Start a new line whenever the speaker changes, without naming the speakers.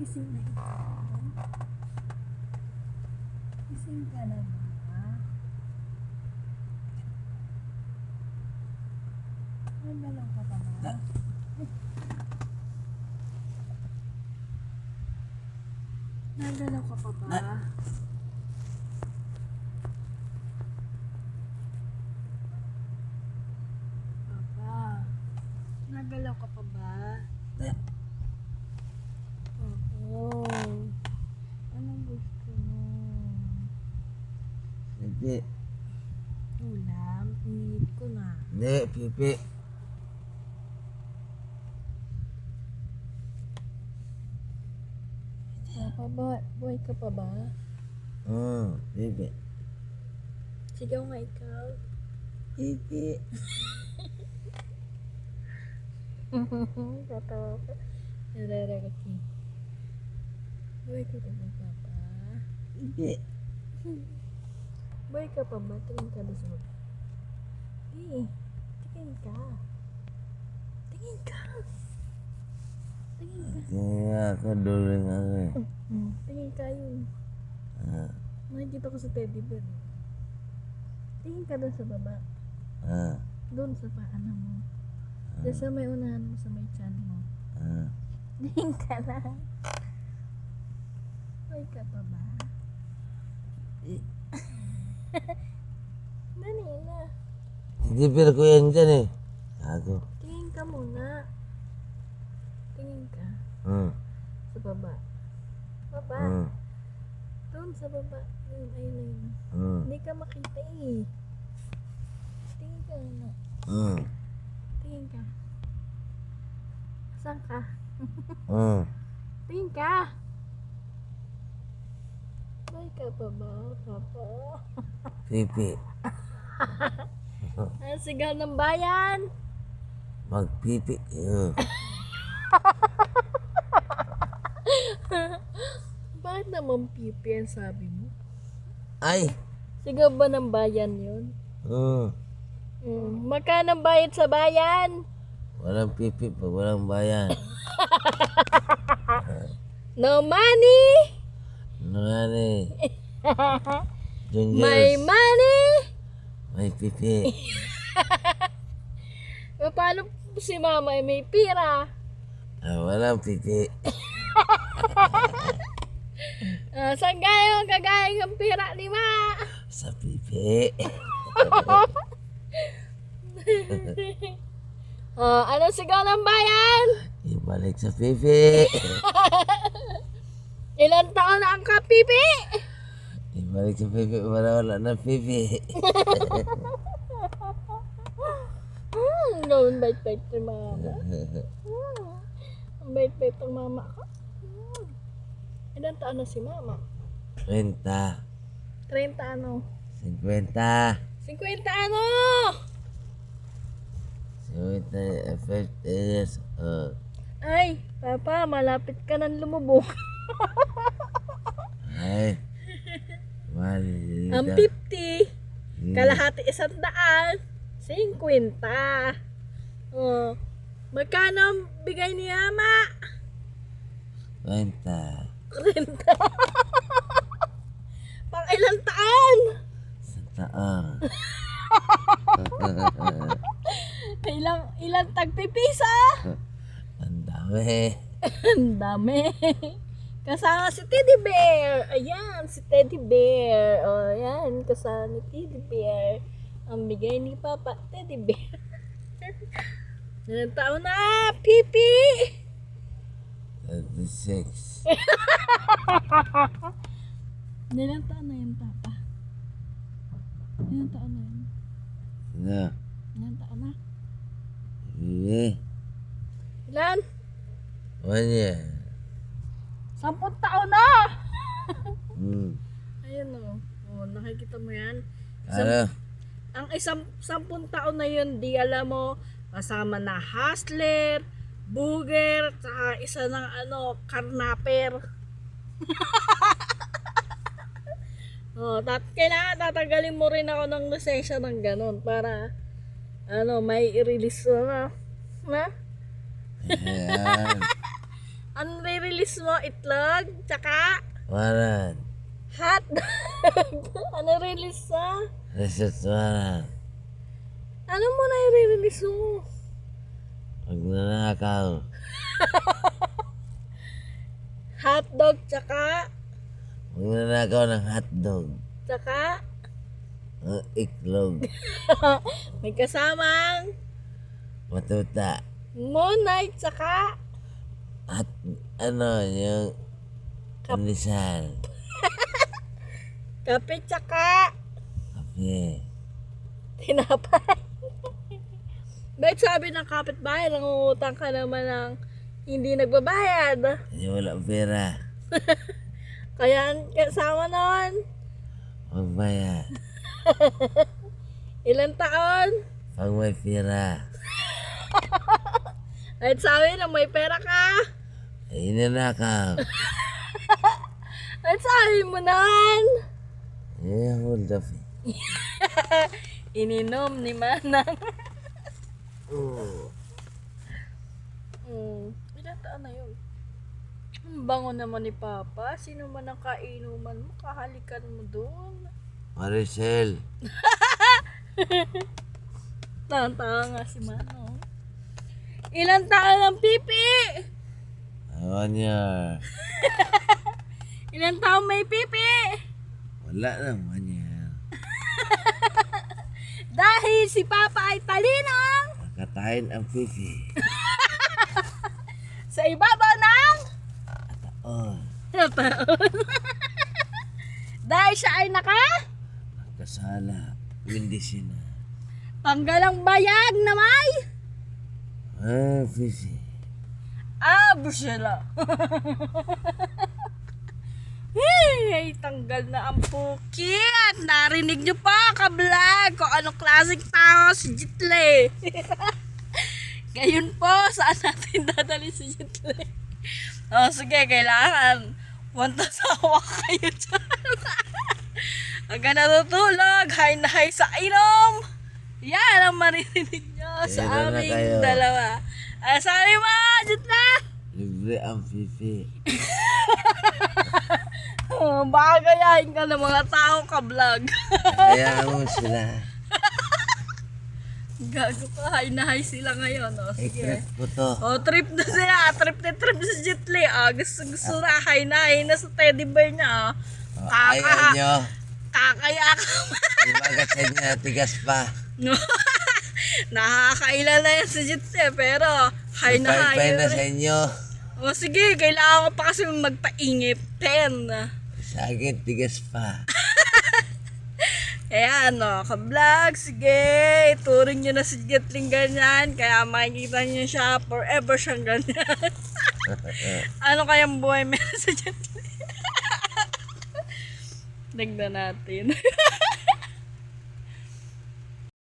Gising na ikaw. Gising ka na ba? Nagalaw ka pa ba? Nagalaw ka pa ba? Papa, nagalaw ka pa ba? Oo. Anong gusto mo?
Pipi.
Ulam? Init ko na.
Hindi, pipi.
Papa, buhay ka pa ba?
Pipi.
Sigaw nga ikaw.
Pipi.
Tatawa ko. Nararagat niya. Buhay ka pa ba, Papa?
Pipi.
Buhay ka pa ba? Tingin ka ba sa baba? Tingin ka. Tingin ka. Tingin ka.
Kaya ako duling ako eh.
Tingin ka yun.
Ah,
Nakikita ko sa teddy bear. Tingin ka doon sa baba.
ah,
Doon sa paanan mo. Doon sa may unahan mo, sa may chan mo.
ah.
Tingin ka lang. Buhay ka pa ba? Dali na.
Titipir ko yan dyan eh. Ako.
Tingin ka muna. Tingin ka. Sa baba. Baba. Doon sa baba. Ayun, ayun, ayun. Hindi ka makita eh. Tingin ka muna. Tingin ka. Saan ka? Tingin ka. Buhay ka pa ba, Papa?
Pipi.
Ang sigaw ng bayan.
Magpipi.
Bakit naman pipi ang sabi mo?
Ay.
Sigaw ba ng bayan yun? Magkano ang bayad sa bayan?
Walang pipi pag walang bayan.
No money!
Ano yan eh?
May money!
May pipi.
Paano si mama ay may pira?
Walang pipi.
Saan kayo ang kagaya ng pira ni ma?
Sa pipi.
Anong sigaw ng bayan?
Ibalik sa pipi.
Ilan taon na ang kapipi?
Ibalik sa pipi para wala na pipi.
Gawin bait-bait ni mama. Ang bait-bait ng mama ko. Ilan taon na si mama?
20.
30 ano?
50.
50 ano?
50 years old.
Ay, Papa, malapit ka nang lumubog.
Ay. Mali.
Ang 50, kalahati 100, 50. Oh, magkano ang bigay ni Mama?
20.
30. Pang ilang taon?
Sa taon.
Ilang tagpipisa?
Ang dami.
Ang dami. Kasama si Teddy Bear. Ayan, si Teddy Bear. O, ayan, kasama ni Teddy Bear. Ang bigay ni Papa, Teddy Bear. Ilang taon na, Pipi?
36.
Ilang taon na yun, Papa? Ilang taon na yun?
Ano?
Ilang taon na?
Hindi.
Ilan?
1 year.
10 taon na! Ayun o. Oh, nakikita mo yan?
Ano?
Ang isang 10 taon na yun, di alam mo, kasama na hustler, booger, tsaka isa ng karnaper. Kailangan tatagalin mo rin ako ng lisensya ng ganon para may i-release na.
Ayan.
Ano re-release mo? Itlog? Tsaka?
Waran.
Hotdog? Ano release mo?
Resetoran.
Ano mo na i-release mo?
Pagnanakaw.
Hotdog tsaka?
Pagnanakaw ng hotdog.
Tsaka?
Ang iklog.
May kasamang?
Matuta.
Moonlight tsaka?
At ano yung kondisal.
Kape tsaka?
Kape.
Tinapay. Bakit sabi ng kapitbahay, nangungutang ka naman ng hindi nagbabayad?
Kasi wala pera.
Kaya ang kasama nun,
Magbayad.
ilang taon?
Pag may pera.
Kahit sabi na may pera ka.
Ay nanakaw.
Kahit sabi mo naman.
Ay hold up.
Ininom ni Manang. Ilang taon na yun? Ang bango naman ni Papa. Sino man ang kainuman mo, kahalikan mo doon.
Maricel.
Tawa nga si Manong. Ilang taon ang pipi?
Awan niya.
Ilang taon may pipi?
Wala naman niya.
Dahil si Papa ay talinang
Nakatayin ang pipi.
sa ibabaw ng
Oh.
taon. Dahil siya ay
Kasala. Bindisi na.
tanggalang bayag na may
Ah, pipi.
Brussela. Hey, tanggal na ang puki at narinig nyo pa ka-vlog kung anong klaseng tao si Jitle. Ngayon po, saan natin dadali si Jitle? Sige, kailangan punta sa hawa kayo dyan. Hanggang natutulog, hay na hay sa inom. Yan ang maririnig nyo sa
Meron na
aming
kayo.
dalawa. Sabi mo, Jitle?
Libre ang pipi.
Baka gayahin ka ng mga tao ka-vlog.
Kaya mo sila.
Gago ka, hay na hay sila ngayon. Sige.
I-trip ko to.
Trip na sila. Trip sa Jitle. Gusto na, hay na sa teddy bear niya.
Ayaw nyo.
Kakaya ka.
Ibagat sa inyo tigas pa.
Nakakailan na yan si Jitle. Pero, hay na hay.
Ipay na sa inyo.
Sige, kailangan ko pa kasi magpaingip. Pen.
Sa akin tigas pa.
Ayan, ka-vlog, sige, ituring nyo na si Jetling ganyan, kaya makikita nyo siya, forever siyang ganyan. Ano kayang buhay meron sa Jetling? Tignan natin.